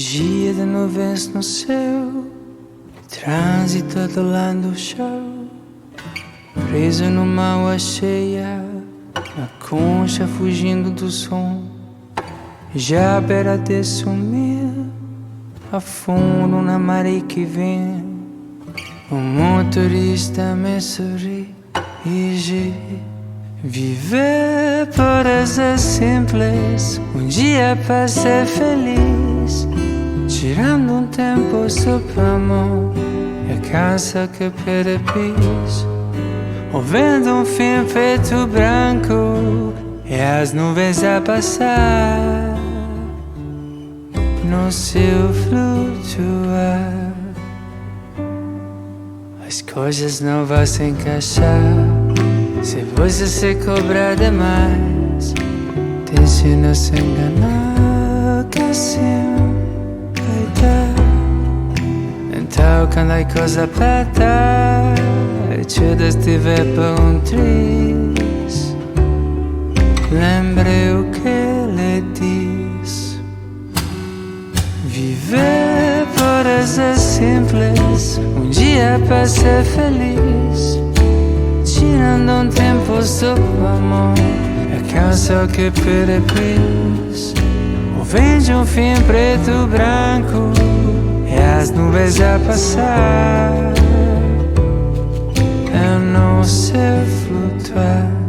Dia de nuvens no céu, trânsito do lado do chão, preso numa água cheia, na concha fugindo do som. Já à beira de sumir, afundo na maré que vem. O motorista me sorri e diz: viver pode ser simples, um dia para ser feliz, tirando um tempo só pra amor e a casa que perde pis, ouvindo um fim preto branco e as nuvens a passar no seu flutuar. As coisas não vão se encaixar se você se cobrar demais. Tente não se enganar, que assim vai dar. Então quando a coisa aperta e tudo estiver por um triz, lembre o que ele diz: viver pode ser simples, um dia para ser feliz, tirando um tempo só pro amor, a canção que perde pis, ouvindo um fim preto branco e as nuvens a passar, eu não sei flutuar.